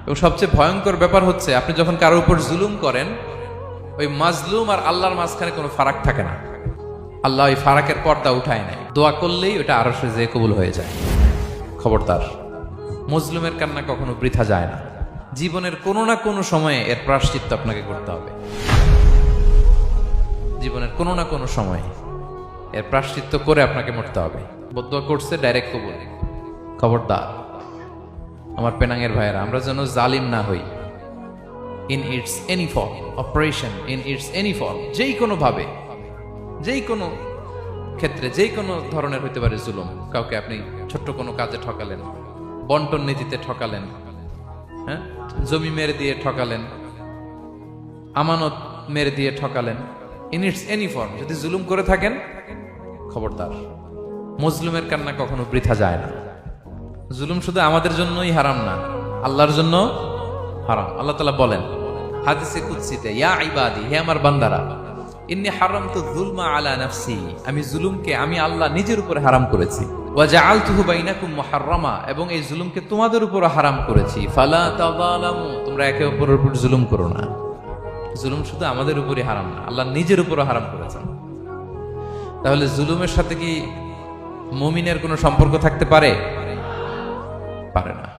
এবং সবচেয়ে ভয়ঙ্কর ব্যাপার হচ্ছে আপনি যখন কারোর উপর জুলুম করেন, ওই মাজলুম আর আল্লাহর মাঝখানে কোনো ফারাক থাকে না। আল্লাহ ওই ফারাকের পর্দা উঠায় নাই, দোয়া করলেই ওটা আরশে যেয়ে কবুল হয়ে যায়। খবরদার, মজলুমের কান্না কখনো বৃথা যায় না। জীবনের কোনো না কোনো সময়ে এর প্রায়শ্চিত্ত আপনাকে করতে হবে। জীবনের কোনো না কোনো সময়ে এর প্রায়শ্চিত্ত করে আপনাকে মরতে হবে। বদদোয়া করছে, ডাইরেক্ট কবুল। খবরদার আমার পেনাঙ্গের ভাইয়েরা, আমরা যেন জালিম না হই। In it's any form, operation in it's any form, যেই কোনো ভাবে, যেই কোনো ক্ষেত্রে, যেই কোনো ধরনের হইতে পারে জুলুম। কাউকে আপনি ছোট্ট কোনো কাজে ঠকালেন, বন্টন নীতিতে ঠকালেন, হ্যাঁ, জমি মেরে দিয়ে ঠকালেন, আমানত মেরে দিয়ে ঠকালেন, ইন ইটস এনি ফর্ম যদি জুলুম করে থাকেন, খবরদার, মজলুমের কান্না কখনো বৃথা যায় না। জুলুম শুধু আমাদের জন্যই হারাম না, আল্লাহর জন্য হারাম। আল্লাহ তাআলা বলেন হাদিসে কুদসিতে, ইয়া ইবাদি, হে আমার বান্দারা, ইন্নী হারামতু যুলমা আলা নাফসি, আমি জুলুমকে আমি আল্লাহ নিজের উপরে হারাম করেছি। ওয়া জাআলতুহু বাইনাকুম মুহাররামা, এবং এই জুলুমকে তোমাদের উপর হারাম করেছি। ফালা তাযালামু, তোমরা একে অপরের উপর জুলুম করো না। জুলুম শুধু আমাদের উপরই হারাম না, আল্লাহ নিজের উপরও হারাম করেছেন। তাহলে জুলুমের সাথে কি মুমিনের কোনো সম্পর্ক থাকতে পারে? পারে না।